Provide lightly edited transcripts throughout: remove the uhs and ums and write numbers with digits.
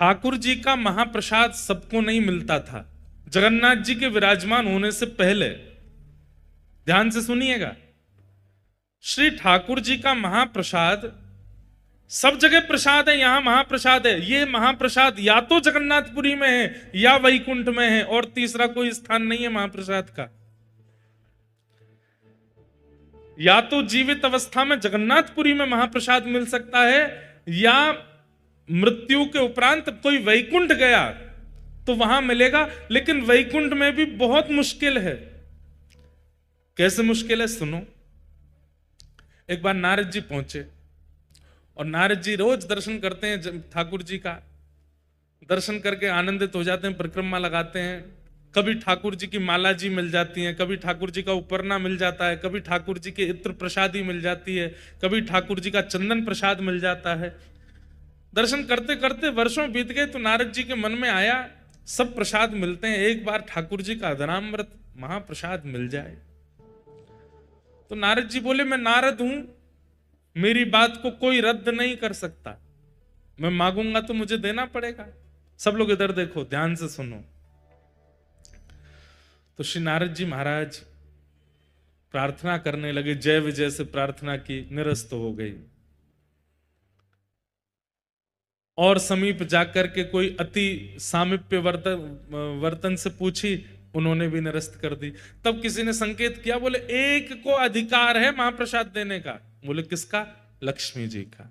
ठाकुर जी का महाप्रसाद सबको नहीं मिलता था। जगन्नाथ जी के विराजमान होने से पहले, ध्यान से सुनिएगा, श्री ठाकुर जी का महाप्रसाद सब जगह प्रसाद है, यहां महाप्रसाद है। ये महाप्रसाद या तो जगन्नाथपुरी में है या वैकुंठ में है, और तीसरा कोई स्थान नहीं है महाप्रसाद का। या तो जीवित अवस्था में जगन्नाथपुरी में महाप्रसाद मिल सकता है, या मृत्यु के उपरांत कोई वैकुंठ गया तो वहां मिलेगा। लेकिन वैकुंठ में भी बहुत मुश्किल है। कैसे मुश्किल है सुनो। एक बार नारद जी पहुंचे, और नारद जी रोज दर्शन करते हैं ठाकुर जी का। दर्शन करके आनंदित हो जाते हैं, परिक्रमा लगाते हैं। कभी ठाकुर जी की माला जी मिल जाती है, कभी ठाकुर जी का उपरना मिल जाता है, कभी ठाकुर जी के इत्र प्रसादी मिल जाती है, कभी ठाकुर जी का चंदन प्रसाद मिल जाता है। दर्शन करते करते वर्षों बीत गए, तो नारद जी के मन में आया सब प्रसाद मिलते हैं, एक बार ठाकुर जी का अधरामृत महाप्रसाद मिल जाए। तो नारद जी बोले, मैं नारद हूं, मेरी बात को कोई रद्द नहीं कर सकता, मैं मांगूंगा तो मुझे देना पड़ेगा। सब लोग इधर देखो, ध्यान से सुनो। तो श्री नारद जी महाराज प्रार्थना करने लगे, जय विजय से प्रार्थना की, निरस्त हो गई। और समीप जाकर के कोई अति सामीप्य वर्तन से पूछी, उन्होंने भी निरस्त कर दी। तब किसी ने संकेत किया, बोले एक को अधिकार है महाप्रसाद देने का। बोले किसका? लक्ष्मी जी का।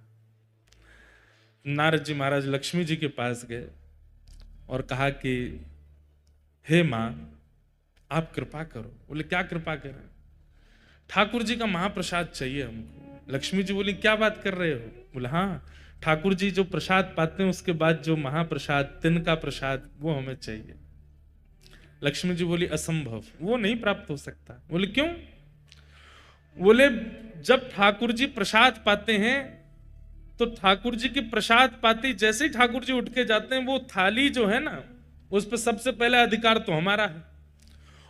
नारद जी महाराज लक्ष्मी जी के पास गए और कहा कि हे मां, आप कृपा करो। बोले क्या कृपा करें? ठाकुर जी का महाप्रसाद चाहिए हमको। लक्ष्मी जी बोली क्या बात कर रहे हो? बोले हाँ, ठाकुर जी जो प्रसाद पाते हैं उसके बाद जो महाप्रसाद, तिनका प्रसाद, वो हमें चाहिए। लक्ष्मी जी बोली असंभव, वो नहीं प्राप्त हो सकता। बोले क्यों? बोले जब ठाकुर जी प्रसाद पाते हैं तो ठाकुर जी की प्रसाद पाती जैसे ही ठाकुर जी उठ के जाते हैं, वो थाली जो है ना, उस पर सबसे पहले अधिकार तो हमारा है।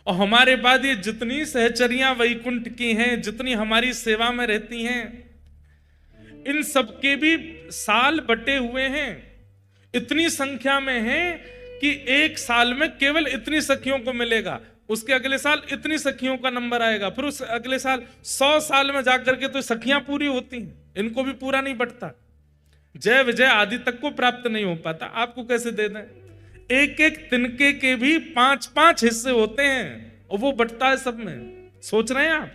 और हमारे बाद ये जितनी सहचरियां वैकुंठ की हैं, जितनी हमारी सेवा में रहती हैं, इन सबके भी साल बटे हुए हैं, इतनी संख्या में हैं कि एक साल में केवल इतनी सखियों को मिलेगा, उसके अगले साल इतनी सखियों का नंबर आएगा, फिर उस अगले साल 100 साल में जाकर के तो सखियां पूरी होती हैं, इनको भी पूरा नहीं बटता। जय विजय आदि तक को प्राप्त नहीं हो पाता, आपको कैसे दे दें? एक एक तिनके के भी 5-5 हिस्से होते हैं और वो बटता है सब में। सोच रहे हैं आप?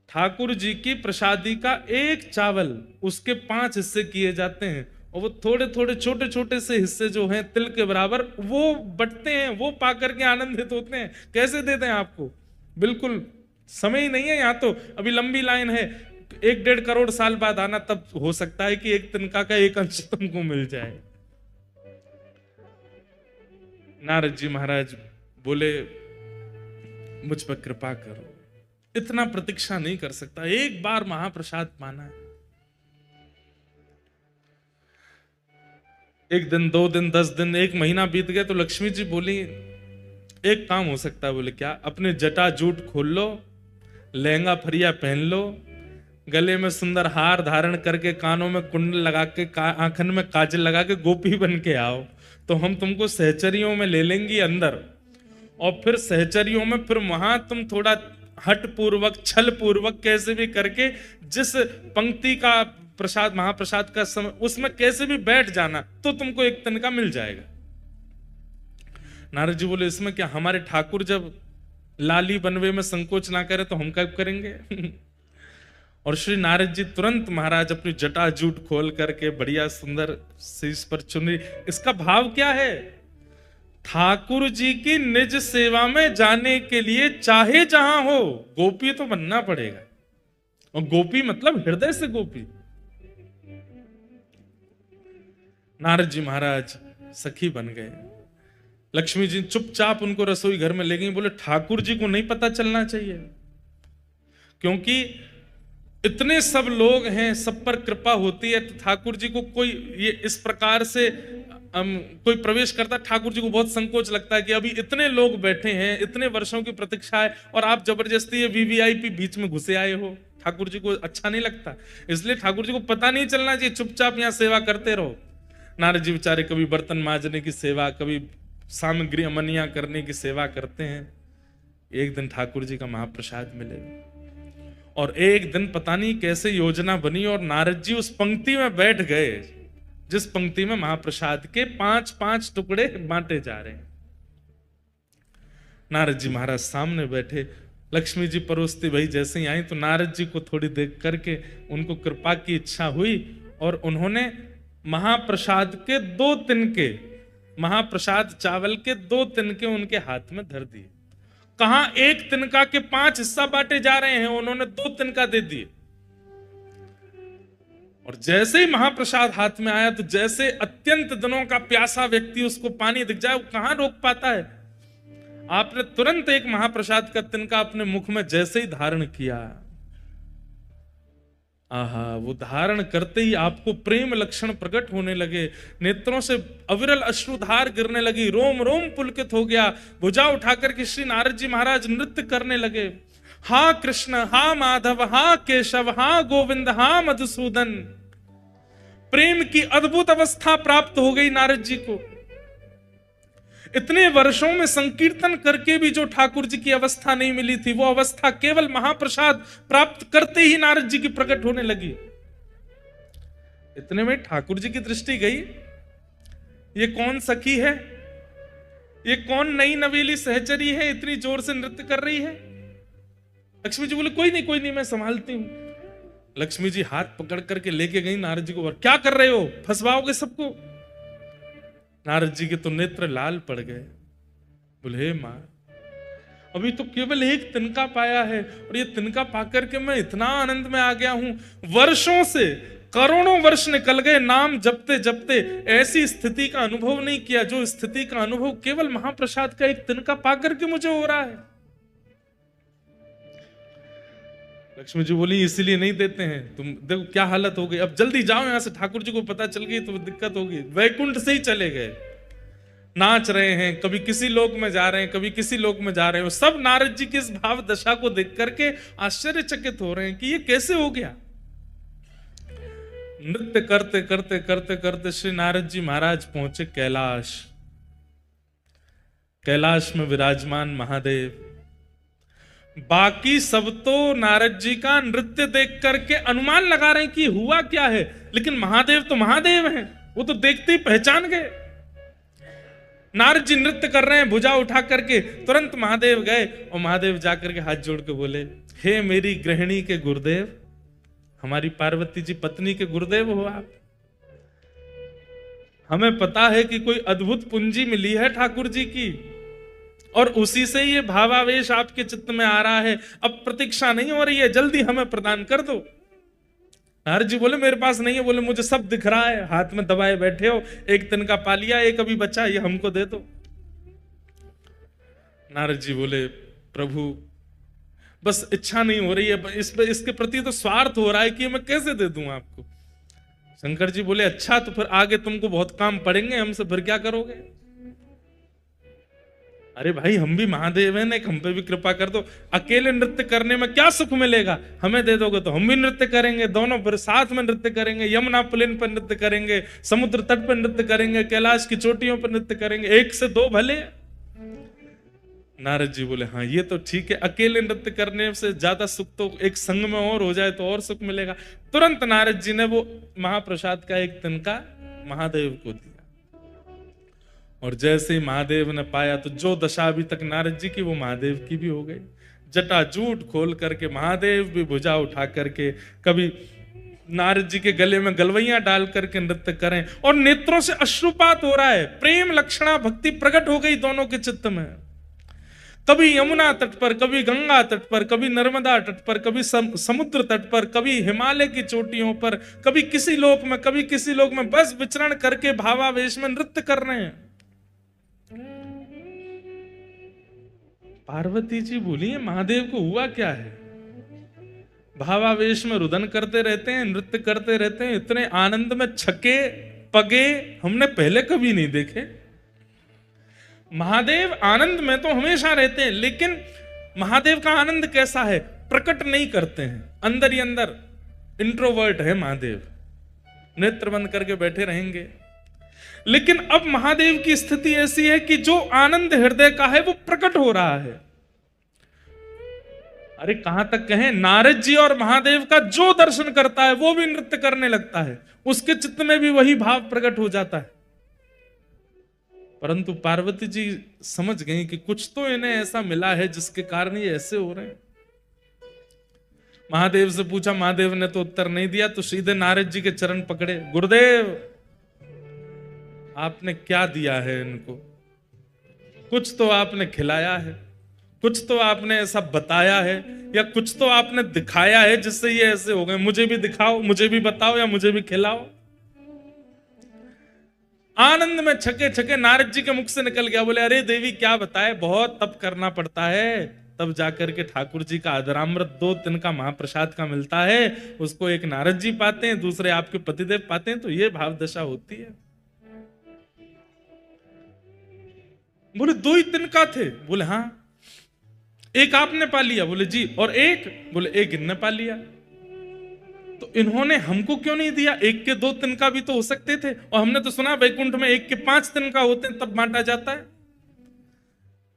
ठाकुर जी की प्रसादी का एक चावल, उसके 5 हिस्से किए जाते हैं, और वो थोड़े थोड़े छोटे छोटे से हिस्से जो हैं तिल के बराबर, वो बटते हैं, वो पाकर के आनंदित होते हैं। कैसे देते हैं आपको? बिल्कुल समय ही नहीं है। यहाँ तो अभी लंबी लाइन है, 1-1.5 करोड़ साल बाद आना, तब हो सकता है कि एक तिनका का एक अंश तुमको मिल जाए। नारद जी महाराज बोले मुझ पर कृपा करो, इतना प्रतीक्षा नहीं कर सकता, एक बार महाप्रसाद पाना है। 1 दिन, 2 दिन, 10 दिन, 1 महीना बीत गया तो लक्ष्मी जी बोली एक काम हो सकता है। बोले क्या? अपने जटा जूट खोल लो, लहंगा फरिया पहन लो, गले में सुंदर हार धारण करके, कानों में कुंडल लगा के, आंखन में काजल लगा के गोपी बन के आओ, तो हम तुमको सहचरियों में ले लेंगी अंदर, और फिर सहचरियों में फिर वहां तुम थोड़ा हट पूर्वक, छल पूर्वक, कैसे भी करके जिस पंक्ति का प्रसाद, महाप्रसाद का समय, उसमें कैसे भी बैठ जाना, तो तुमको एक तिनका मिल जाएगा। नारद जी बोले इसमें क्या? हमारे ठाकुर जब लाली बनवे में संकोच ना करे तो हम कब करेंगे? और श्री नारद जी तुरंत महाराज अपनी जटा जूट खोल करके बढ़िया सुंदर शीश पर चुनरी। इसका भाव क्या है? ठाकुर जी की निज सेवा में जाने के लिए चाहे जहां हो, गोपी तो बनना पड़ेगा। और गोपी मतलब हृदय से गोपी। नारद जी महाराज सखी बन गए। लक्ष्मी जी चुपचाप उनको रसोई घर में ले गई। बोले ठाकुर जी को नहीं पता चलना चाहिए, क्योंकि इतने सब लोग हैं, सब पर कृपा होती है, तो ठाकुर जी को कोई ये इस प्रकार से कोई प्रवेश करता, ठाकुर जी को बहुत संकोच लगता है कि अभी इतने लोग बैठे हैं, इतने वर्षों की प्रतीक्षा है, और आप जबरदस्ती ये वीवीआईपी बीच में घुसे आए हो। ठाकुर जी को अच्छा नहीं लगता, इसलिए ठाकुर जी को पता नहीं चलना चाहिए, चुपचाप यहाँ सेवा करते रहो। नारद जी बेचारे कभी बर्तन मांजने की सेवा, कभी सामग्री अमनिया करने की सेवा करते हैं। एक दिन ठाकुर जी का महाप्रसाद मिलेगा और एक दिन पता नहीं कैसे योजना बनी और नारद जी उस पंक्ति में बैठ गए जिस पंक्ति में महाप्रसाद के 5-5 टुकड़े बांटे जा रहे हैं। नारद जी महाराज सामने बैठे, लक्ष्मी जी परोसती भाई जैसे ही आई तो नारद जी को थोड़ी देख करके उनको कृपा की इच्छा हुई और उन्होंने महाप्रसाद के 2 तिनके, महाप्रसाद चावल के 2 तिनके उनके हाथ में धर दिए। कहां एक तिनका के 5 हिस्सा बांटे जा रहे हैं, उन्होंने 2 तिनका दे दिए। और जैसे ही महाप्रसाद हाथ में आया तो जैसे अत्यंत दिनों का प्यासा व्यक्ति उसको पानी दिख जाए, वो कहां रोक पाता है। आपने तुरंत एक महाप्रसाद का तिनका अपने मुख में जैसे ही धारण किया, आहा, वो धारण करते ही आपको प्रेम लक्षण प्रकट होने लगे, नेत्रों से अविरल अश्रुधार गिरने लगी, रोम रोम पुलकित हो गया। भुजा उठाकर के श्री नारद जी महाराज नृत्य करने लगे। हा कृष्ण, हा माधव, हा केशव, हा गोविंद, हा मधुसूदन। प्रेम की अद्भुत अवस्था प्राप्त हो गई नारद जी को। इतने वर्षों में संकीर्तन करके भी जो ठाकुर जी की अवस्था नहीं मिली थी, वो अवस्था केवल महाप्रसाद प्राप्त करते ही नारद जी की प्रकट होने लगी। इतने में ठाकुर जी की दृष्टि गई, ये कौन सखी है, ये कौन नई नवेली सहचरी है, इतनी जोर से नृत्य कर रही है। लक्ष्मी जी बोले कोई नहीं मैं संभालती हूं। लक्ष्मी जी हाथ पकड़ करके लेके गई नारद जी को, क्या कर रहे हो, फंसवाओगे सबको। नारद जी के तो नेत्र लाल पड़ गए। बोले हे मां, अभी तो केवल एक तिनका पाया है और ये तिनका पाकर के मैं इतना आनंद में आ गया हूं। वर्षों से, करोड़ों वर्ष निकल गए नाम जपते जपते, ऐसी स्थिति का अनुभव नहीं किया जो स्थिति का अनुभव केवल महाप्रसाद का एक तिनका पाकर के मुझे हो रहा है। लक्ष्मी जी बोली इसलिए नहीं देते हैं, तुम देखो क्या हालत हो गई, अब जल्दी जाओ यहां से, ठाकुर जी को पता चल गई तो दिक्कत होगी। वैकुंठ से ही चले गए, नाच रहे हैं, कभी किसी लोक में जा रहे हैं, कभी किसी लोक में जा रहे हैं। सब नारद जी की इस भाव दशा को देख करके आश्चर्यचकित हो रहे हैं कि ये कैसे हो गया। नृत्य करते करते करते करते श्री नारद जी महाराज पहुंचे कैलाश। कैलाश में विराजमान महादेव, बाकी सब तो नारद जी का नृत्य देख करके अनुमान लगा रहे हैं कि हुआ क्या है, लेकिन महादेव तो महादेव हैं, वो तो देखते ही पहचान गए। नारद जी नृत्य कर रहे हैं, भुजा उठा करके तुरंत महादेव गए और महादेव जाकर के हाथ जोड़ के बोले, हे मेरी गृहिणी के गुरुदेव, हमारी पार्वती जी पत्नी के गुरुदेव हो आप। हमें पता है कि कोई अद्भुत पूंजी मिली है ठाकुर जी की और उसी से ये भावावेश आपके चित्त में आ रहा है। अब प्रतीक्षा नहीं हो रही है, जल्दी हमें प्रदान कर दो। नारद जी बोले मेरे पास नहीं है। बोले मुझे सब दिख रहा है, हाथ में दबाए बैठे हो, एक तिनका पा लिया, एक अभी बचा, ये हमको दे दो। नारद जी बोले प्रभु बस इच्छा नहीं हो रही है, इसके प्रति तो स्वार्थ हो रहा है कि मैं कैसे दे दूं आपको। शंकर जी बोले अच्छा, तो फिर आगे तुमको बहुत काम पड़ेंगे हमसे, फिर क्या करोगे। अरे भाई हम भी महादेव हैं, हम पे भी कृपा कर दो। अकेले नृत्य करने में क्या सुख मिलेगा, हमें दे दोगे तो हम भी नृत्य करेंगे, दोनों फिर साथ में नृत्य करेंगे, यमुना पुलिन पर नृत्य करेंगे, समुद्र तट पर नृत्य करेंगे, कैलाश की चोटियों पर नृत्य करेंगे, 1 से 2 भले। नारद जी बोले हाँ ये तो ठीक है, अकेले नृत्य करने से ज्यादा सुख तो एक संग में और हो जाए तो और सुख मिलेगा। तुरंत नारद जी ने वो महाप्रसाद का एक तिनका महादेव को दिया और जैसे ही महादेव ने पाया तो जो दशा अभी तक नारद जी की वो महादेव की भी हो गई। जटाजूट खोल करके महादेव भी भुजा उठा करके कभी नारद जी के गले में गलवैया डाल करके नृत्य करें और नेत्रों से अश्रुपात हो रहा है। प्रेम लक्षणा भक्ति प्रकट हो गई दोनों के चित्त में। कभी यमुना तट पर, कभी गंगा तट पर, कभी नर्मदा तट पर, कभी समुद्र तट पर, कभी हिमालय की चोटियों पर, कभी किसी लोक में, कभी किसी लोक में, बस विचरण करके भावावेश में नृत्य कर रहे हैं। पार्वती जी बोली महादेव को हुआ क्या है, भावावेश में रुदन करते रहते हैं, नृत्य करते रहते हैं, इतने आनंद में छके पगे हमने पहले कभी नहीं देखे। महादेव आनंद में तो हमेशा रहते हैं, लेकिन महादेव का आनंद कैसा है, प्रकट नहीं करते हैं, अंदर ही अंदर इंट्रोवर्ट है महादेव, नेत्र बंद करके बैठे रहेंगे। लेकिन अब महादेव की स्थिति ऐसी है कि जो आनंद हृदय का है वो प्रकट हो रहा है। अरे कहां तक कहें, नारद जी और महादेव का जो दर्शन करता है वो भी नृत्य करने लगता है, उसके चित्त में भी वही भाव प्रकट हो जाता है। परंतु पार्वती जी समझ गई कि कुछ तो इन्हें ऐसा मिला है जिसके कारण ये ऐसे हो रहे हैं। महादेव से पूछा, महादेव ने तो उत्तर नहीं दिया, तो सीधे नारद जी के चरण पकड़े। गुरुदेव, आपने क्या दिया है इनको? कुछ तो आपने खिलाया है, कुछ तो आपने ऐसा बताया है, या कुछ तो आपने दिखाया है जिससे ये ऐसे हो गए। मुझे भी दिखाओ, मुझे भी बताओ, या मुझे भी खिलाओ। आनंद में छके छके नारद जी के मुख से निकल गया। बोले, अरे देवी क्या बताए, बहुत तप करना पड़ता है, तब जाकर के ठाकुर जी का अधरामृत 2 तिनका महाप्रसाद का मिलता है। उसको एक नारद जी पाते हैं, दूसरे आपके पतिदेव पाते हैं, तो ये भाव दशा होती है। बोले 2 ही तिनका थे? बोले हाँ। एक आपने पा लिया? बोले जी। और एक? बोले एक इनने पा लिया। तो इन्होंने हमको क्यों नहीं दिया? 1 के 2 तिनका भी तो हो सकते थे। और हमने तो सुना वैकुंठ में 1 के 5 तिनका होते हैं, तब बांटा जाता है।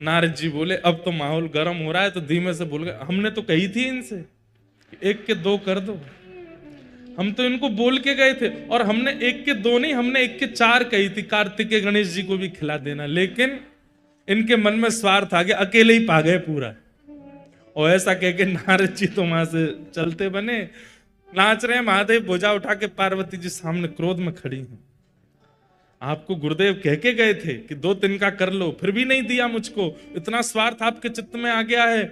नारद जी बोले, अब तो माहौल गर्म हो रहा है, तो धीमे से बोल गए, हमने तो कही थी इनसे 1 के 2 कर दो। हम तो इनको बोल के गए थे, और हमने 1 के 2 नहीं, हमने 1 के 4 कही थी, कार्तिकेय गणेश जी को भी खिला देना। लेकिन इनके मन में स्वार्थ आ गया, अकेले ही पा गए पूरा। और ऐसा कह के नारद जी तो वहां से चलते बने, नाच रहे हैं। महादेव भुजा उठा के पार्वती जी सामने क्रोध में खड़ी हैं। आपको गुरुदेव कह के गए थे कि 2 तिनका कर लो, फिर भी नहीं दिया मुझको, इतना स्वार्थ आपके चित्त में आ गया है।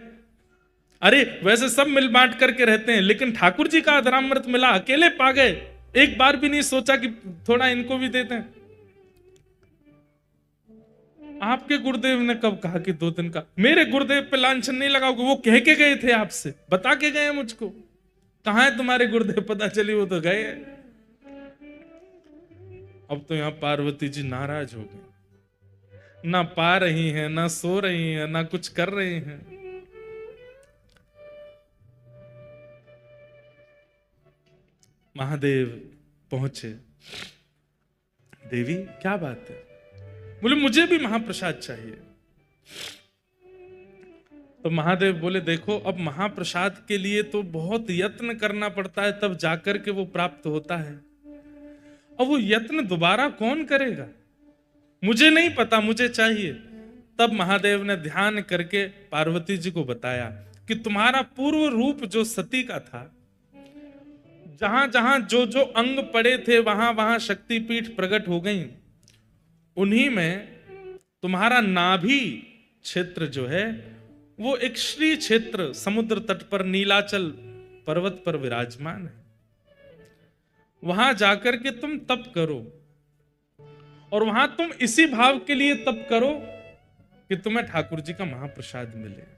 अरे वैसे सब मिल बांट करके रहते हैं, लेकिन ठाकुर जी का अधरामृत मिला, अकेले पा गए, एक बार भी नहीं सोचा कि थोड़ा इनको भी देते हैं। आपके गुरुदेव ने कब कहा कि 2 तिनका? मेरे गुरुदेव पे लांछन नहीं लगाओगे, वो कह के गए थे आपसे, बता के गए मुझको। कहां है तुम्हारे गुरुदेव? पता चली वो तो गए। अब तो यहां पार्वती जी नाराज हो गई, ना पा रही हैं, ना सो रही हैं, ना कुछ कर रही हैं। महादेव पहुंचे। देवी क्या बात है? बोले मुझे भी महाप्रसाद चाहिए। तो महादेव बोले, देखो अब महाप्रसाद के लिए तो बहुत यत्न करना पड़ता है, तब जाकर के वो प्राप्त होता है। अब वो यत्न दोबारा कौन करेगा? मुझे नहीं पता, मुझे चाहिए। तब महादेव ने ध्यान करके पार्वती जी को बताया कि तुम्हारा पूर्व रूप जो सती का था, जहां जहां जो जो अंग पड़े थे, वहां वहां शक्तिपीठ प्रकट हो गई। उन्हीं में तुम्हारा नाभि क्षेत्र जो है, वो एक श्री क्षेत्र समुद्र तट पर नीलाचल पर्वत पर विराजमान है। वहां जाकर के तुम तप करो, और वहां तुम इसी भाव के लिए तप करो कि तुम्हें ठाकुर जी का महाप्रसाद मिले।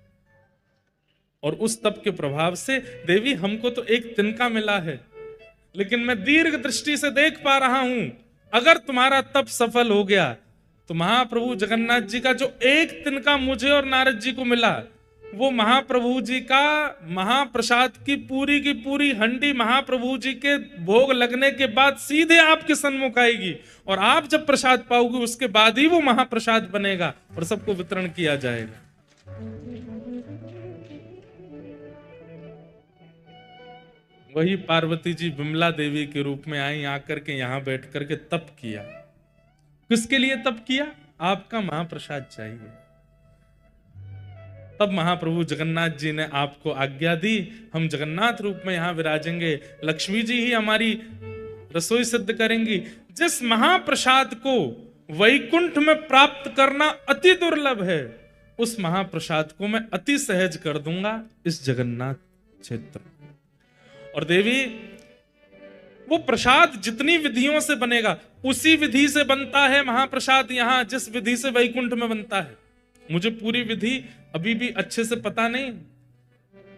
और उस तप के प्रभाव से देवी हमको तो 1 तिनका मिला है, लेकिन मैं दीर्घ दृष्टि से देख पा रहा हूं, अगर तुम्हारा तप सफल हो गया तो महाप्रभु जगन्नाथ जी का जो 1 तिनका मुझे और नारद जी को मिला, वो महाप्रभु जी का महाप्रसाद की पूरी हंडी महाप्रभु जी के भोग लगने के बाद सीधे आपके सन्मुख आएगी। और आप जब प्रसाद पाओगे, उसके बाद ही वो महाप्रसाद बनेगा और सबको वितरण किया जाएगा। वही पार्वती जी विमला देवी के रूप में आई, आकर के यहां बैठ करके तप किया। किसके लिए तप किया? आपका महाप्रसाद चाहिए। तब महाप्रभु जगन्नाथ जी ने आपको आज्ञा दी, हम जगन्नाथ रूप में यहां विराजेंगे, लक्ष्मी जी ही हमारी रसोई सिद्ध करेंगी। जिस महाप्रसाद को वैकुंठ में प्राप्त करना अति दुर्लभ है, उस महाप्रसाद को मैं अति सहज कर दूंगा इस जगन्नाथ क्षेत्र। और देवी, वो प्रसाद जितनी विधियों से बनेगा, उसी विधि से बनता है महाप्रसाद यहां, जिस विधि से वैकुंठ में बनता है। मुझे पूरी विधि अभी भी अच्छे से पता नहीं,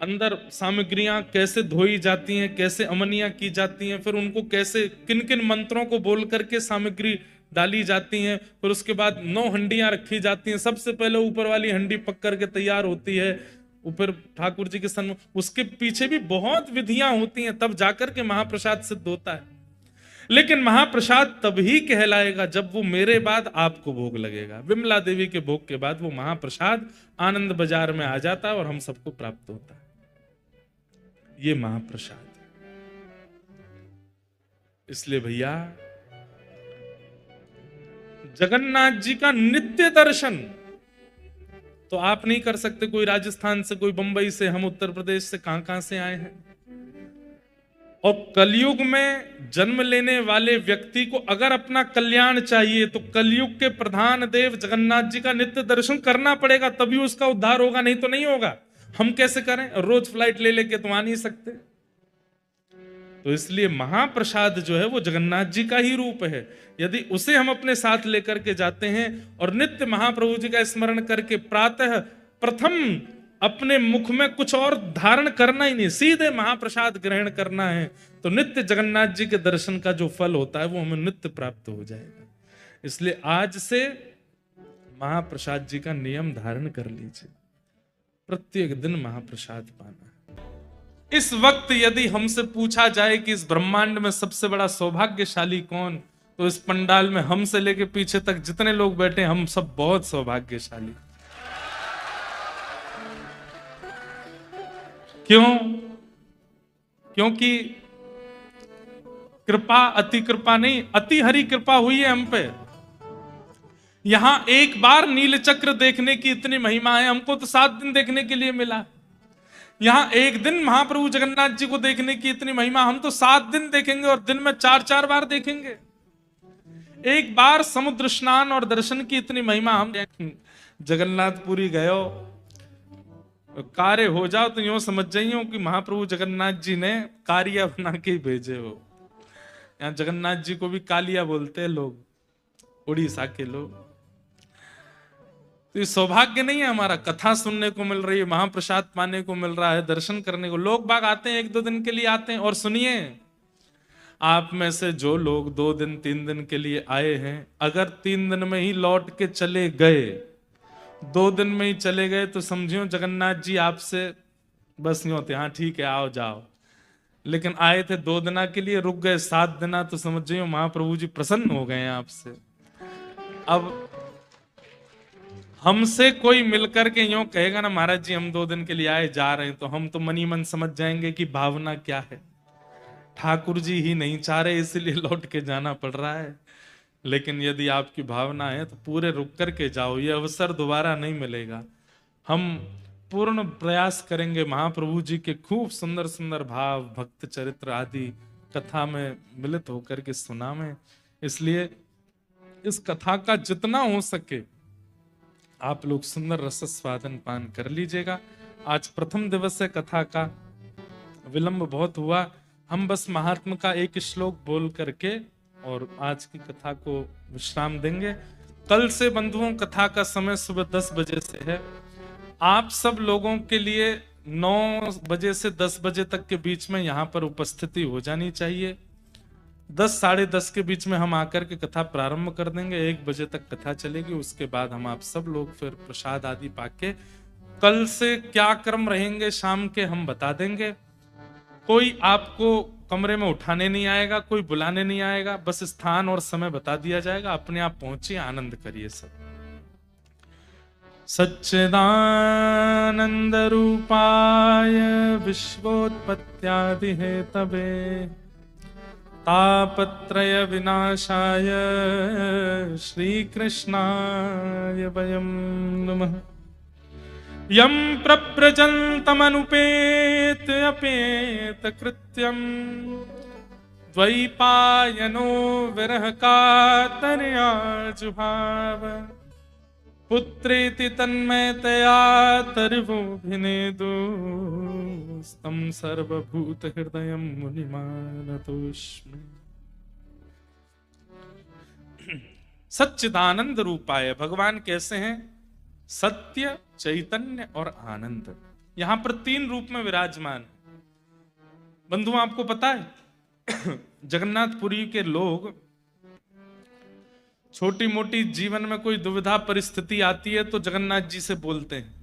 अंदर सामग्रियां कैसे धोई जाती हैं, कैसे अमनियां की जाती हैं, फिर उनको कैसे किन किन मंत्रों को बोल करके सामग्री डाली जाती हैं, फिर उसके बाद 9 हंडियां रखी जाती हैं। सबसे पहले ऊपर वाली हंडी पक करके तैयार होती है, ऊपर ठाकुर जी के सन्मुख, उसके पीछे भी बहुत विधियां होती हैं, तब जाकर के महाप्रसाद सिद्ध होता है। लेकिन महाप्रसाद तभी कहलाएगा जब वो मेरे बाद आपको भोग लगेगा। विमला देवी के भोग के बाद वो महाप्रसाद आनंद बाजार में आ जाता है और हम सबको प्राप्त होता है। ये महाप्रसाद। इसलिए भैया जगन्नाथ जी का नित्य दर्शन तो आप नहीं कर सकते। कोई राजस्थान से, कोई बंबई से, हम उत्तर प्रदेश से, कहां से आए हैं। और कलयुग में जन्म लेने वाले व्यक्ति को अगर अपना कल्याण चाहिए तो कलयुग के प्रधान देव जगन्नाथ जी का नित्य दर्शन करना पड़ेगा, तभी उसका उद्धार होगा, नहीं तो नहीं होगा। हम कैसे करें? रोज फ्लाइट ले लेके तो आ नहीं सकते। तो इसलिए महाप्रसाद जो है वो जगन्नाथ जी का ही रूप है। यदि उसे हम अपने साथ लेकर के जाते हैं और नित्य महाप्रभु जी का स्मरण करके प्रातः प्रथम अपने मुख में कुछ और धारण करना ही नहीं, सीधे महाप्रसाद ग्रहण करना है, तो नित्य जगन्नाथ जी के दर्शन का जो फल होता है वो हमें नित्य प्राप्त हो जाएगा। इसलिए आज से महाप्रसाद जी का नियम धारण कर लीजिए, प्रत्येक दिन महाप्रसाद पाना। इस वक्त यदि हमसे पूछा जाए कि इस ब्रह्मांड में सबसे बड़ा सौभाग्यशाली कौन, तो इस पंडाल में हमसे लेके पीछे तक जितने लोग बैठे हम सब बहुत सौभाग्यशाली। क्यों? क्योंकि कृपा अति कृपा नहीं, अति हरि कृपा हुई है हम पे। यहां एक बार नीलचक्र देखने की इतनी महिमा है, हमको तो 7 दिन देखने के लिए मिला। यहां एक दिन महाप्रभु जगन्नाथ जी को देखने की इतनी महिमा, हम तो 7 दिन देखेंगे और दिन में 4-4 बार देखेंगे। एक बार समुद्र स्नान और दर्शन की इतनी महिमा, हम जगन्नाथपुरी गए कार्य हो जाओ तो यूं समझ जाइए कि महाप्रभु जगन्नाथ जी ने कारिया बना के ही भेजे हो। यहाँ जगन्नाथ जी को भी कालिया बोलते हैं लोग, उड़ीसा के लोग। तो ये सौभाग्य नहीं है हमारा, कथा सुनने को मिल रही है, महाप्रसाद पाने को मिल रहा है, दर्शन करने को। लोग बाग आते हैं 1-2 दिन के लिए आते हैं। और सुनिए, आप में से जो लोग 2 दिन 3 दिन के लिए आए हैं, अगर 3 दिन में ही लौट के चले गए, 2 दिन में ही चले गए, तो समझियो जगन्नाथ जी आपसे बस यूं होते, हाँ ठीक है आओ जाओ। लेकिन आए थे 2 दिना के लिए, रुक गए 7 दिना, तो समझियो महाप्रभु जी प्रसन्न हो गए हैं आपसे। अब हमसे कोई मिलकर के यूं कहेगा ना महाराज जी हम 2 दिन के लिए आए जा रहे हैं, तो हम तो मनी मन समझ जाएंगे कि भावना क्या है, ठाकुर जी ही नहीं चाह रहे इसलिए लौट के जाना पड़ रहा है। लेकिन यदि आपकी भावना है तो पूरे रुक करके जाओ, ये अवसर दोबारा नहीं मिलेगा। हम पूर्ण प्रयास करेंगे महाप्रभु जी के खूब सुंदर सुंदर भाव, भक्त चरित्र आदि कथा में मिलित होकर के सुना में। इसलिए इस कथा का जितना हो सके आप लोग सुंदर रस स्वादन पान कर लीजिएगा। आज प्रथम दिवस है, कथा का विलंब बहुत हुआ। हम बस महात्मा का एक श्लोक बोल करके और आज की कथा को विश्राम देंगे। कल से बंधुओं कथा का समय सुबह 10 बजे से है। आप सब लोगों के लिए 9 बजे से 10 बजे तक के बीच में यहाँ पर उपस्थिति हो जानी चाहिए। 10 साढ़े 10 के बीच में हम आकर के कथा प्रारंभ कर देंगे। 1 बजे तक कथा चलेगी, उसके बाद हम आप सब लोग फिर प्रसाद आदि पाके कल से क्या क्रम रहेंगे शाम के हम बता देंगे। कोई आपको कमरे में उठाने नहीं आएगा, कोई बुलाने नहीं आएगा, बस स्थान और समय बता दिया जाएगा, अपने आप पहुंचिए, आनंद करिए सब। सच्चिदानंद रूपाय विश्वोत्पत्त्यादि हेतवे तापत्रय विनाशाय श्री कृष्णाय वयं नमः। यं प्रव्रजन्तमनुपेत अपेत कृत्यं द्वैपायनो विरह कातर्या जुहाव पुत्रेति तन्मयतया तर्वोऽभिनेदुस्तं सर्वभूतहृदयं मुनिमानतोऽस्मि। सच्चिदानंद रूपाय, भगवान कैसे हैं? सत्य, चैतन्य और आनंद। यहां पर 3 रूप में विराजमान है। बंधु आपको पता है जगन्नाथपुरी के लोग छोटी मोटी जीवन में कोई दुविधा परिस्थिति आती है तो जगन्नाथ जी से बोलते हैं,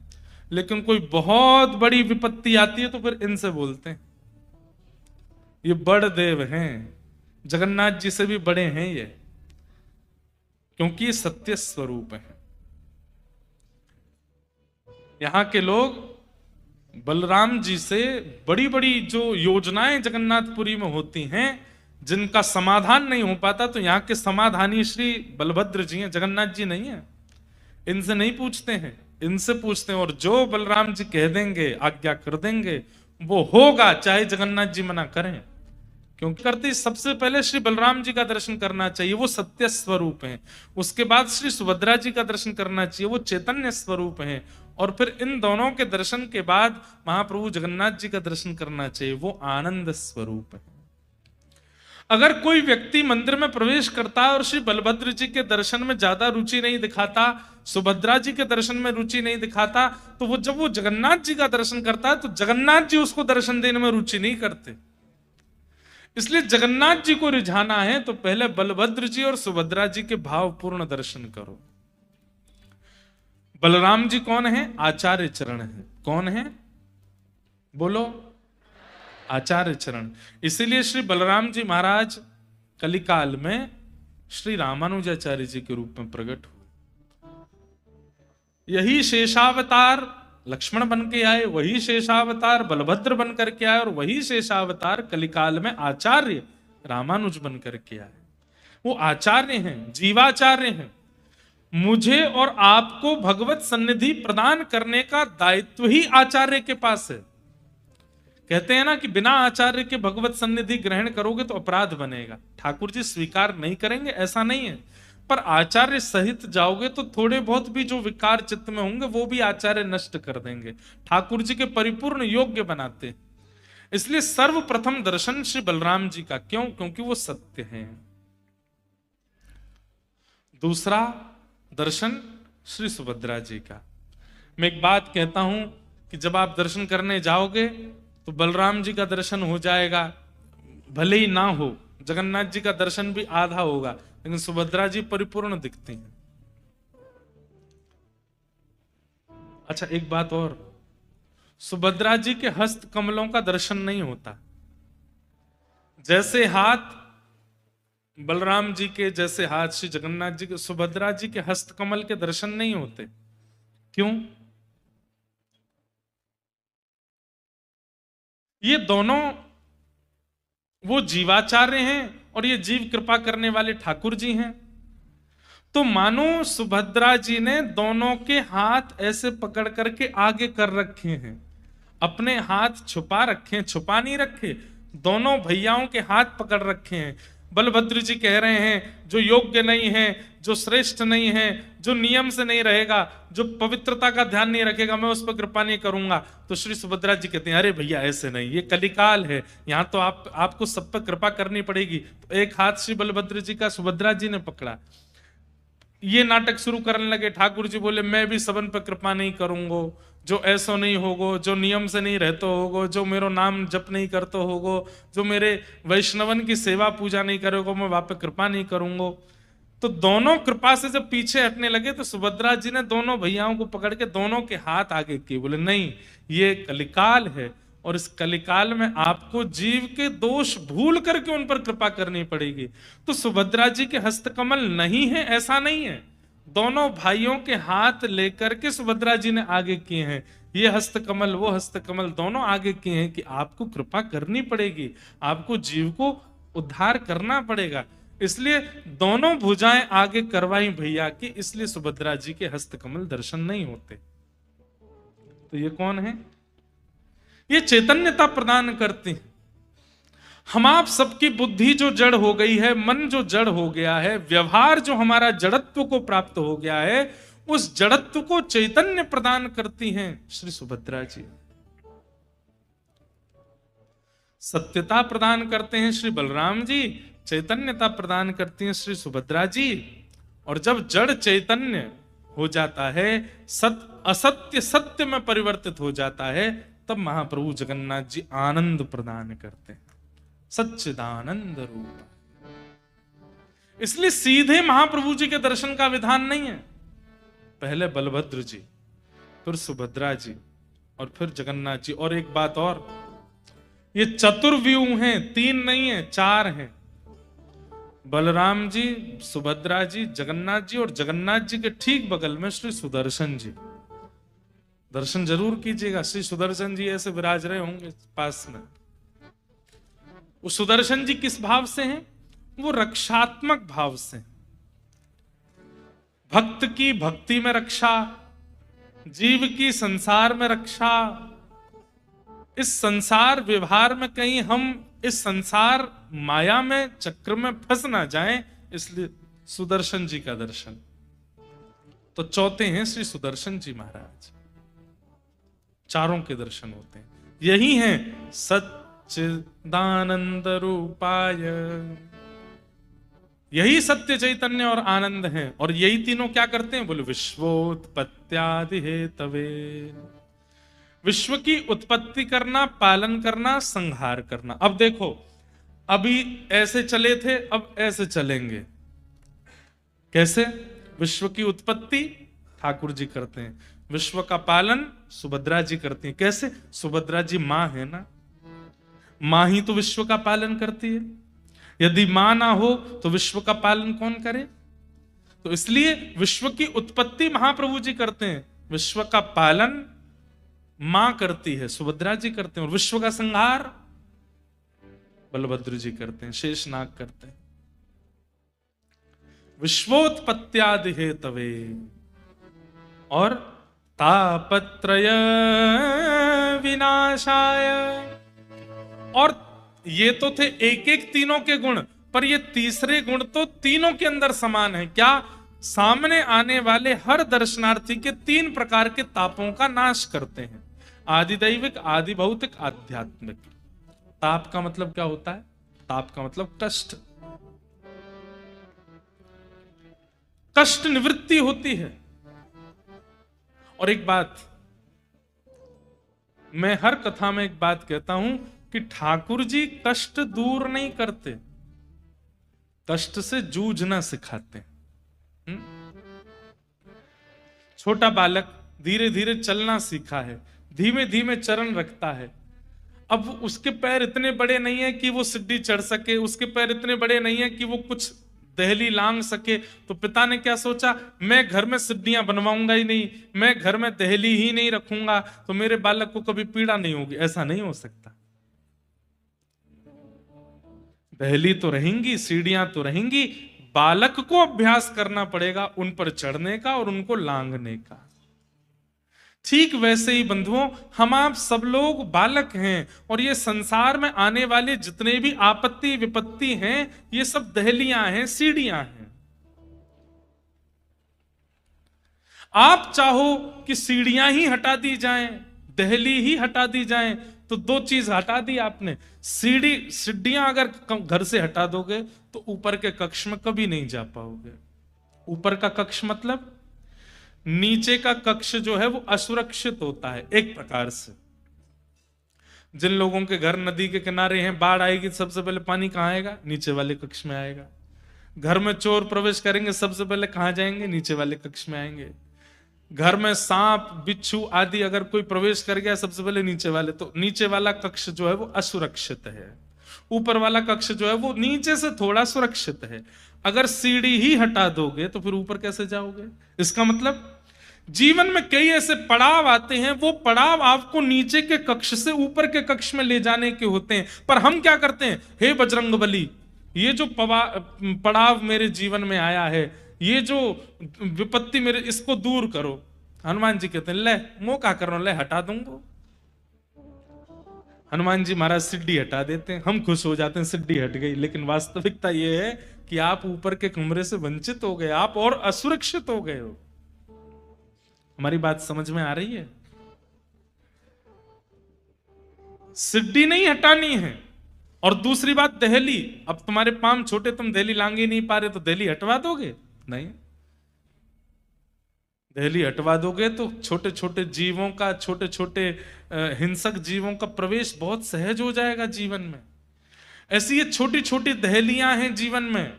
लेकिन कोई बहुत बड़ी विपत्ति आती है तो फिर इनसे बोलते हैं। ये बड़ देव हैं, जगन्नाथ जी से भी बड़े हैं ये, क्योंकि ये सत्य स्वरूप है। यहां के लोग बलराम जी से बड़ी बड़ी जो योजनाएं जगन्नाथपुरी में होती हैं, जिनका समाधान नहीं हो पाता, तो यहाँ के समाधानी श्री बलभद्र जी हैं, जगन्नाथ जी नहीं है। इनसे नहीं पूछते हैं, इनसे पूछते हैं, और जो बलराम जी कह देंगे, आज्ञा कर देंगे, वो होगा, चाहे जगन्नाथ जी मना करें। क्योंकि करते सबसे पहले श्री बलराम जी का दर्शन करना चाहिए, वो सत्य स्वरूप हैं। उसके बाद श्री सुभद्रा जी का दर्शन करना चाहिए, वो चैतन्य स्वरूप हैं। और फिर इन दोनों के दर्शन के बाद महाप्रभु जगन्नाथ जी का दर्शन करना चाहिए, वो आनंद स्वरूप है। अगर कोई व्यक्ति मंदिर में प्रवेश करता है और श्री बलभद्र जी के दर्शन में ज्यादा रुचि नहीं दिखाता, सुभद्रा जी के दर्शन में रुचि नहीं दिखाता, तो वो जब वो जगन्नाथ जी का दर्शन करता है तो जगन्नाथ जी उसको दर्शन देने में रुचि नहीं करते। इसलिए जगन्नाथ जी को रिझाना है तो पहले बलभद्र जी और सुभद्रा जी के भावपूर्ण दर्शन करो। बलराम जी कौन है? आचार्य चरण है। कौन है? बोलो, आचार्य चरण। इसीलिए श्री बलराम जी महाराज कलिकाल में श्री रामानुजाचार्य जी के रूप में प्रकट हुए। यही शेषावतार लक्ष्मण बन के आए, वही शेषावतार बलभद्र बन करके आए, और वही शेषावतार कलिकाल में आचार्य रामानुज बन करके आए। वो आचार्य हैं, जीवाचार्य हैं। मुझे और आपको भगवत सन्निधि प्रदान करने का दायित्व ही आचार्य के पास है। कहते हैं ना कि बिना आचार्य के भगवत सन्निधि ग्रहण करोगे तो अपराध बनेगा। ठाकुर जी स्वीकार नहीं करेंगे ऐसा नहीं है, पर आचार्य सहित जाओगे तो थोड़े बहुत भी जो विकार चित्त में होंगे वो भी आचार्य नष्ट कर देंगे, ठाकुर जी के परिपूर्ण योग्य बनाते। इसलिए सर्वप्रथम दर्शन श्री बलराम जी का। क्यों? क्योंकि वो सत्य हैं। दूसरा दर्शन श्री सुभद्रा जी का। मैं एक बात कहता हूं कि जब आप दर्शन करने जाओगे तो बलराम जी का दर्शन हो जाएगा, भले ही ना हो, जगन्नाथ जी का दर्शन भी आधा होगा, लेकिन सुभद्रा जी परिपूर्ण दिखती हैं। अच्छा, एक बात और, सुभद्रा जी के हस्त कमलों का दर्शन नहीं होता। जैसे हाथ बलराम जी के, जैसे हाथ श्री जगन्नाथ जी के, सुभद्रा जी के हस्त कमल के दर्शन नहीं होते। क्यों? ये दोनों वो जीवाचार्य हैं और ये जीव कृपा करने वाले ठाकुर जी हैं। तो मानो सुभद्रा जी ने दोनों के हाथ ऐसे पकड़ करके आगे कर रखे हैं, अपने हाथ छुपा रखे, छुपा नहीं रखे, दोनों भैयाओं के हाथ पकड़ रखे हैं। बलभद्र जी कह रहे हैं जो योग्य नहीं है, जो श्रेष्ठ नहीं है, जो नियम से नहीं रहेगा, जो पवित्रता का ध्यान नहीं रखेगा, मैं उस पर कृपा नहीं करूंगा। तो श्री सुभद्रा जी कहते हैं अरे भैया ऐसे नहीं, ये कलिकाल है, यहां तो आपको सब पर कृपा करनी पड़ेगी। तो एक हाथ श्री बलभद्र जी का सुभद्रा जी ने पकड़ा। ये नाटक शुरू करने लगे। ठाकुर जी बोले मैं भी सबन पर कृपा नहीं करूंगो, जो ऐसो नहीं होगो, जो नियम से नहीं रहते होगो, जो मेरो नाम जप नहीं करते होगो, जो मेरे वैष्णवन की सेवा पूजा नहीं करोगो, मैं वहां पे कृपा नहीं करूंगो। तो दोनों कृपा से जब पीछे हटने लगे तो सुभद्रा जी ने दोनों भैयाओं को पकड़ के दोनों के हाथ आगे किए। बोले नहीं, ये कलिकाल है और इस कलिकाल में आपको जीव के दोष भूल करके उन पर कृपा करनी पड़ेगी। तो सुभद्रा जी के हस्तकमल नहीं है ऐसा नहीं है, दोनों भाइयों के हाथ लेकर के सुभद्रा जी ने आगे किए हैं। ये हस्तकमल वो हस्तकमल दोनों आगे किए हैं कि आपको कृपा करनी पड़ेगी, आपको जीव को उद्धार करना पड़ेगा। इसलिए दोनों भुजाएं आगे करवाई भैया की, इसलिए सुभद्रा जी के हस्तकमल दर्शन नहीं होते। तो ये कौन है? ये चैतन्यता प्रदान करती है। हम आप सबकी बुद्धि जो जड़ हो गई है, मन जो जड़ हो गया है, व्यवहार जो हमारा जड़त्व को प्राप्त हो गया है, उस जड़त्व को चैतन्य प्रदान करती हैं श्री सुभद्रा जी। सत्यता प्रदान करते हैं श्री बलराम जी, चैतन्यता प्रदान करती हैं श्री सुभद्रा जी। और जब जड़ चैतन्य हो जाता है, असत्य सत्य में परिवर्तित हो जाता है, तब महाप्रभु जगन्नाथ जी आनंद प्रदान करते हैं, सच्चिदानंद रूप। इसलिए सीधे महाप्रभु जी के दर्शन का विधान नहीं है, पहले बलभद्र जी, फिर सुभद्रा जी और फिर जगन्नाथ जी। और एक बात और, ये चतुर्व्यूह हैं, 3 नहीं है 4 हैं। बलराम जी, सुभद्रा जी, जगन्नाथ जी, और जगन्नाथ जी के ठीक बगल में श्री सुदर्शन जी। दर्शन जरूर कीजिएगा, श्री सुदर्शन जी ऐसे विराज रहे होंगे पास में। वो सुदर्शन जी किस भाव से हैं? वो रक्षात्मक भाव से। भक्त की भक्ति में रक्षा, जीव की संसार में रक्षा। इस संसार व्यवहार में कहीं हम इस संसार माया में चक्र में फंस ना जाएं, इसलिए सुदर्शन जी का दर्शन। तो चौथे हैं श्री सुदर्शन जी महाराज। चारों के दर्शन होते हैं। यही है सच्चिदानंद रूपाय, यही सत्य चैतन्य और आनंद है। और यही तीनों क्या करते हैं? बोले विश्वोत्पत्त्यादि हेतवे। विश्व की उत्पत्ति करना, पालन करना, संहार करना। अब देखो, अभी ऐसे चले थे, अब ऐसे चलेंगे। कैसे? विश्व की उत्पत्ति ठाकुर जी करते हैं, विश्व का पालन सुभद्रा जी करती हैं। कैसे? सुभद्रा जी मां है ना, मां ही तो विश्व का पालन करती है। यदि मां ना हो तो विश्व का पालन कौन करे? तो इसलिए विश्व की उत्पत्ति महाप्रभु जी करते हैं, विश्व का पालन मां करती है, सुभद्रा जी करते हैं। और विश्व का संहार बलभद्र जी करते हैं, शेषनाग करते हैं। विश्वोत्पत्त्यादि हेतवे और तापत्रय विनाशाय। और ये तो थे एक एक तीनों के गुण, पर ये तीसरे गुण तो तीनों के अंदर समान है। क्या? सामने आने वाले हर दर्शनार्थी के तीन प्रकार के तापों का नाश करते हैं, आदि दैविक, आदि भौतिक, आध्यात्मिक। ताप का मतलब क्या होता है? ताप का मतलब कष्ट, कष्ट निवृत्ति होती है। और एक बात, मैं हर कथा में एक बात कहता हूं कि ठाकुर जी कष्ट दूर नहीं करते, कष्ट से जूझना सिखाते। छोटा बालक धीरे धीरे चलना सीखा है, धीमे धीमे चरण रखता है। अब उसके पैर इतने बड़े नहीं है कि वो सीढ़ी चढ़ सके, उसके पैर इतने बड़े नहीं है कि वो कुछ दहली लांग सके। तो पिता ने क्या सोचा? मैं घर में सीढ़ियां बनवाऊंगा ही नहीं, मैं घर में दहली ही नहीं रखूंगा, तो मेरे बालक को कभी पीड़ा नहीं होगी। ऐसा नहीं हो सकता। दहली तो रहेंगी, सीढ़ियां तो रहेंगी, बालक को अभ्यास करना पड़ेगा उन पर चढ़ने का और उनको लांघने का। ठीक वैसे ही बंधुओं, हम आप सब लोग बालक हैं, और ये संसार में आने वाले जितने भी आपत्ति विपत्ति हैं, ये सब दहलियां हैं, सीढ़ियां हैं। आप चाहो कि सीढ़ियां ही हटा दी जाएं, दहली ही हटा दी जाएं, तो दो चीज हटा दी आपने। सीढ़ियां अगर घर से हटा दोगे तो ऊपर के कक्ष में कभी नहीं जा पाओगे। ऊपर का कक्ष मतलब नीचे का कक्ष जो है वो असुरक्षित होता है एक प्रकार से। जिन लोगों के घर नदी के किनारे हैं, बाढ़ आएगी सबसे पहले पानी कहां आएगा? नीचे वाले कक्ष में आएगा। घर में चोर प्रवेश करेंगे, सबसे पहले कहां जाएंगे? नीचे वाले कक्ष में आएंगे। घर में सांप बिच्छू आदि अगर कोई प्रवेश कर गया, सबसे पहले नीचे वाले। तो नीचे वाला कक्ष जो है वो असुरक्षित है, ऊपर वाला कक्ष जो है वो नीचे से थोड़ा सुरक्षित है। अगर सीढ़ी ही हटा दोगे तो फिर ऊपर कैसे जाओगे? इसका मतलब जीवन में कई ऐसे पड़ाव आते हैं, वो पड़ाव आपको नीचे के कक्ष से ऊपर के कक्ष में ले जाने के होते हैं। पर हम क्या करते हैं? हे बजरंगबली, ये जो पड़ाव मेरे जीवन में आया है, ये जो विपत्ति मेरे, इसको दूर करो। हनुमान जी कहते हैं ले मो क्या कर रहा हूं, ले हटा दूंगा। हनुमान जी महाराज सीढ़ी हटा देते हैं, हम खुश हो जाते हैं सीढ़ी हट गई। लेकिन वास्तविकता यह है कि आप ऊपर के कमरे से वंचित हो गए, आप और असुरक्षित हो गए हो। हमारी बात समझ में आ रही है? सीढ़ी नहीं हटानी है। और दूसरी बात दहली, अब तुम्हारे पांव छोटे, तुम दहली लांगे नहीं पा रहे, तो दहली हटवा दोगे? नहीं। दहली हटवा दोगे तो छोटे छोटे जीवों का, छोटे छोटे हिंसक जीवों का प्रवेश बहुत सहज हो जाएगा जीवन में। ऐसी ये छोटी छोटी दहलियां हैं जीवन में।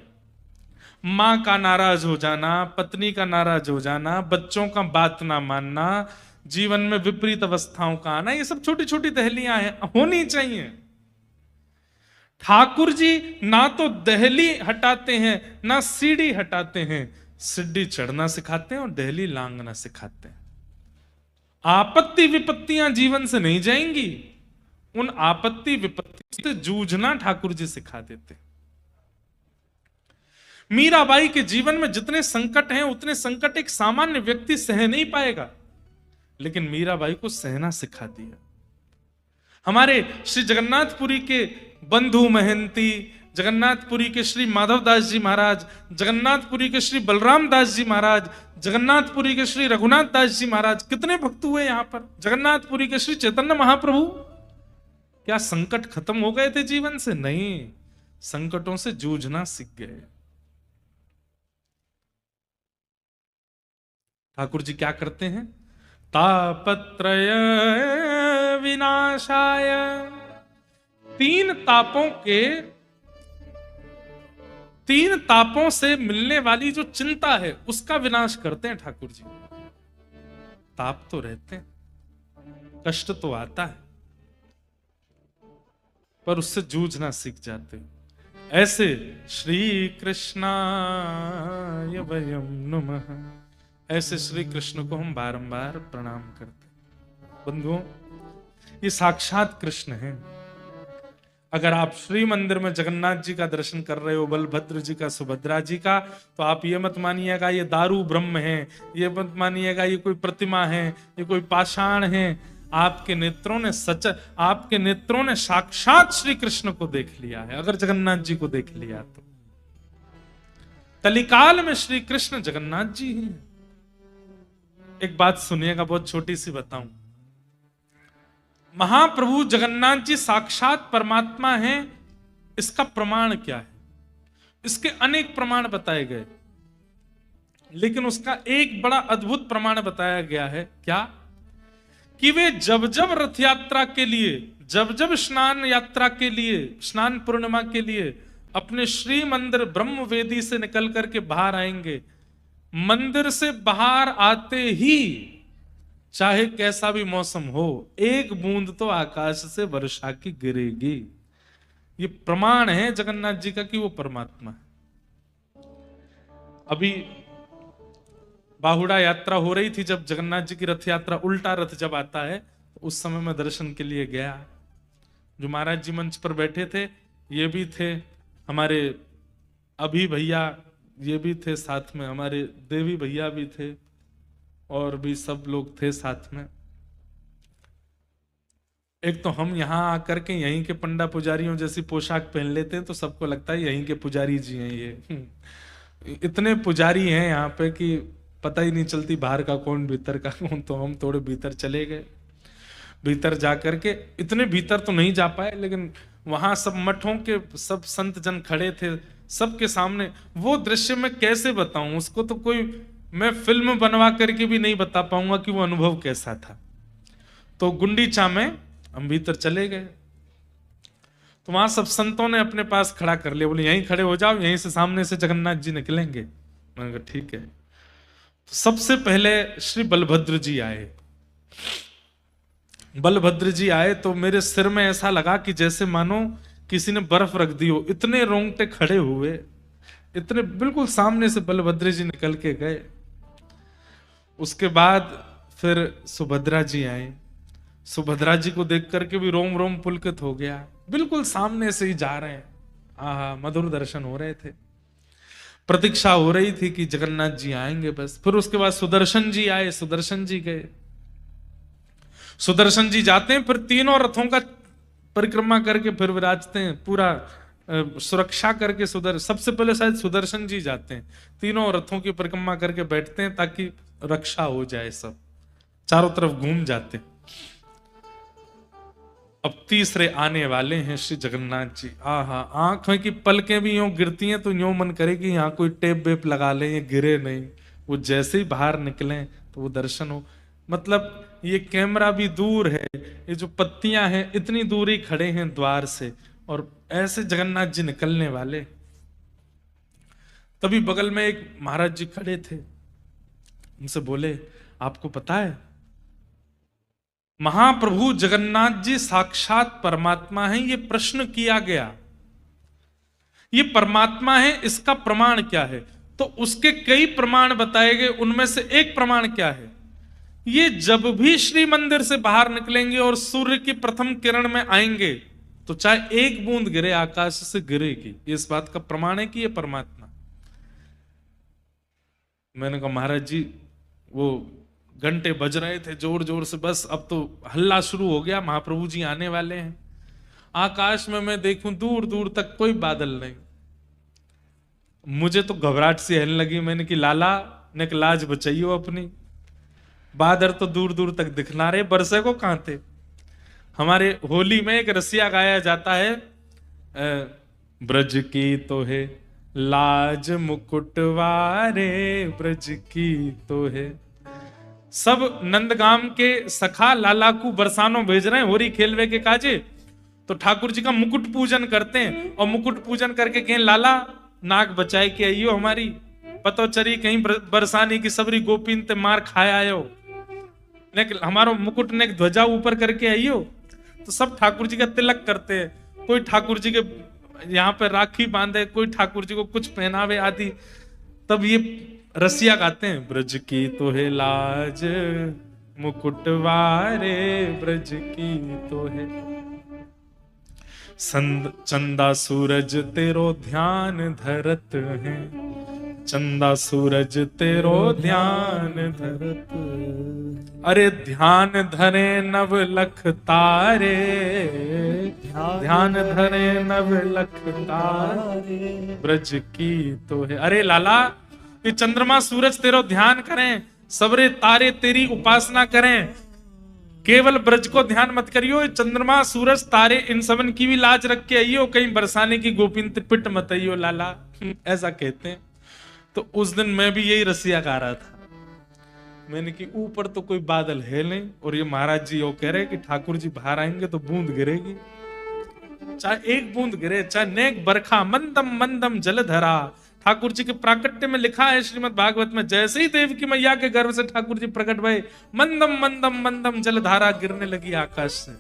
मां का नाराज हो जाना, पत्नी का नाराज हो जाना, बच्चों का बात ना मानना, जीवन में विपरीत अवस्थाओं का आना, ये सब छोटी छोटी दहलियां हैं, होनी चाहिए। ठाकुर जी ना तो दहली हटाते हैं ना सीढ़ी हटाते हैं, सीढ़ी चढ़ना सिखाते हैं और दहली लांघना सिखाते हैं। आपत्ति विपत्तियां जीवन से नहीं जाएंगी, उन आपत्ति विपत्ति से जूझना ठाकुर जी सिखा देते हैं। मीराबाई के जीवन में जितने संकट हैं उतने संकट एक सामान्य व्यक्ति सह नहीं पाएगा, लेकिन मीराबाई को सहना सिखा दिया। हमारे श्री जगन्नाथपुरी के बंधु महंती, जगन्नाथपुरी के श्री माधव दास जी महाराज, जगन्नाथपुरी के श्री बलराम दास जी महाराज, जगन्नाथपुरी के श्री रघुनाथ दास जी महाराज, कितने भक्त हुए यहां पर। जगन्नाथपुरी के श्री चैतन्य महाप्रभु, क्या संकट खत्म हो गए थे जीवन से? नहीं, संकटों से जूझना सीख गए। ठाकुर जी क्या करते हैं? तापत्रय विनाशाय, तीन तापों से मिलने वाली जो चिंता है उसका विनाश करते हैं ठाकुर जी। ताप तो रहते हैं, कष्ट तो आता है, पर उससे जूझना सीख जाते हैं। ऐसे श्री कृष्णाय वयं नुमः, ऐसे श्री कृष्ण को हम बारंबार प्रणाम करते हैं। बंधुओं, ये साक्षात कृष्ण है। अगर आप श्री मंदिर में जगन्नाथ जी का दर्शन कर रहे हो, बलभद्र जी का, सुभद्रा जी का, तो आप ये मत मानिएगा ये दारू ब्रह्म है, ये मत मानिएगा ये कोई प्रतिमा है, ये कोई पाषाण है। आपके नेत्रों ने साक्षात श्री कृष्ण को देख लिया है। अगर जगन्नाथ जी को देख लिया तो कलिकाल में श्री कृष्ण जगन्नाथ जी हैं। एक बात सुनिएगा, बहुत छोटी सी बताऊं। महाप्रभु जगन्नाथ जी साक्षात परमात्मा हैं, इसका प्रमाण क्या है? इसके अनेक प्रमाण बताए गए, लेकिन उसका एक बड़ा अद्भुत प्रमाण बताया गया है। क्या? कि वे जब जब रथ यात्रा के लिए, जब जब स्नान यात्रा के लिए, स्नान पूर्णिमा के लिए अपने श्री मंदिर ब्रह्म वेदी से निकल करके बाहर आएंगे, मंदिर से बाहर आते ही चाहे कैसा भी मौसम हो, एक बूंद तो आकाश से वर्षा की गिरेगी। ये प्रमाण है जगन्नाथ जी का कि वो परमात्मा है। अभी बाहुड़ा यात्रा हो रही थी, जब जगन्नाथ जी की रथ यात्रा, उल्टा रथ जब आता है, तो उस समय मैं दर्शन के लिए गया। जो महाराज जी मंच पर बैठे थे, ये भी थे हमारे अभी भैया, ये भी थे साथ में, हमारे देवी भैया भी थे, और भी सब लोग थे साथ में। एक तो हम यहां आकर के यहीं के पंडा पुजारियों जैसी पोशाक पहन लेते हैं, तो सबको लगता है यहीं के पुजारी जी हैं ये। इतने पुजारी हैं यहाँ पे कि पता ही नहीं चलती बाहर का कौन भीतर का कौन। तो हम थोड़े भीतर चले गए। भीतर जाकर के, इतने भीतर तो नहीं जा पाए, लेकिन वहां सब मठों के सब संत जन खड़े थे, सबके सामने वो दृश्य मैं कैसे बताऊं उसको, तो कोई मैं फिल्म बनवा करके भी नहीं बता पाऊंगा कि वो अनुभव कैसा था। तो गुंडीचा में हम भीतर चले गए, तो वहां सब संतों ने अपने पास खड़ा कर लिया, बोले यहीं खड़े हो जाओ, यहीं से सामने से जगन्नाथ जी निकलेंगे। मैंने कहा ठीक है। तो सबसे पहले श्री बलभद्र जी आए। बलभद्र जी आए तो मेरे सिर में ऐसा लगा कि जैसे मानो किसी ने बर्फ रख दी हो, इतने रोंगटे खड़े हुए, इतने बिल्कुल सामने से बलभद्र जी निकल के गए। उसके बाद फिर सुभद्रा जी आए। सुभद्रा जी को देख करके भी रोम रोम पुलकित हो गया, बिल्कुल सामने से ही जा रहे हैं। आहा, मधुर दर्शन हो रहे थे। प्रतीक्षा हो रही थी कि जगन्नाथ जी आएंगे बस। फिर उसके बाद सुदर्शन जी आए, सुदर्शन जी गए। सुदर्शन जी जाते हैं, फिर तीनों रथों का परिक्रमा करके फिर विराजते हैं, पूरा सुरक्षा करके। सबसे पहले शायद सुदर्शन जी जाते हैं, तीनों रथों की परिक्रमा करके बैठते हैं ताकि रक्षा हो जाए, सब चारों तरफ घूम जाते। अब तीसरे आने वाले हैं श्री जगन्नाथ जी। आहा, आंखों की पलकें भी यूं गिरती हैं तो यूं मन करे कि यहाँ कोई टेप वेप लगा ले, ये गिरे नहीं। वो जैसे ही बाहर निकले तो वो दर्शन हो। मतलब ये कैमरा भी दूर है, ये जो पत्तियां हैं इतनी दूर ही खड़े हैं द्वार से, और ऐसे जगन्नाथ जी निकलने वाले। तभी बगल में एक महाराज जी खड़े थे, उनसे बोले आपको पता है महाप्रभु जगन्नाथ जी साक्षात परमात्मा हैं? ये प्रश्न किया गया ये परमात्मा है, इसका प्रमाण क्या है? तो उसके कई प्रमाण बताए गए, उनमें से एक प्रमाण क्या है? ये जब भी श्री मंदिर से बाहर निकलेंगे और सूर्य की प्रथम किरण में आएंगे तो चाहे एक बूंद गिरे आकाश से गिरेगी, ये इस बात का प्रमाण है कि ये परमात्मा। मैंने कहा महाराज जी वो घंटे बज रहे थे जोर जोर से, बस अब तो हल्ला शुरू हो गया, महाप्रभु जी आने वाले हैं। आकाश में मैं देखूं दूर दूर तक कोई बादल नहीं, मुझे तो घबराहट सी होने लगी। मैंने कि लाला ने लाज बचाइयो अपनी, बादल तो दूर दूर तक दिखना रहे, बरसे को कहां थे। हमारे होली में एक रसिया गाया जाता है, ब्रज की तो है लाज मुकुटवारे, ब्रज की तो है। सब नंदगाम के सखा लाला को बरसानो भेज रहे हैं होरी खेलवे के काजे, तो ठाकुर जी का मुकुट पूजन करते हैं और मुकुट पूजन करके कहें लाला नाक बचाए के आइयो हमारी, पतो चरी कहीं बरसाने की सबरी गोपीन ते मार खाया आयो, हमारो मुकुट ने ध्वजा ऊपर करके आइयो। तो सब ठाकुर जी का तिलक करते हैं, कोई ठाकुर जी के यहाँ पे राखी बांधे, कोई ठाकुर जी को कुछ पहनावे आदि। तब ये रसिया गाते हैं, ब्रज की तो है लाज मुकुटवारे, ब्रज की तो है चंदा सूरज तेरो ध्यान धरत है, चंदा सूरज तेरो ध्यान धरत, अरे ध्यान धरे नव लख तारे, ध्यान धरे नव लख तारे, ब्रज की तो है। अरे लाला ये चंद्रमा सूरज तेरो ध्यान करें, सबरे तारे तेरी उपासना करें, केवल ब्रज को ध्यान मत करियो, चंद्रमा सूरज तारे इन सबन की भी लाज रख के आइयो, कहीं बरसाने की गोपिन पिट मत आइयो लाला, ऐसा कहते हैं। तो उस दिन मैं भी यही रसिया गा रहा था, मैंने कि ऊपर तो कोई बादल है नहीं और ये महाराज जी वो कह रहे कि ठाकुर जी बाहर आएंगे तो बूंद गिरेगी, चाहे एक बूंद गिरे, चाहे नेक बरखा मंदम मंदम जलधरा। ठाकुर जी के प्राकट्य में लिखा है श्रीमद् भागवत में, जैसे ही देव की मैया के गर्भ से ठाकुर जी प्रकट भये, मंदम मंदम मंदम जलधारा गिरने लगी आकाश से।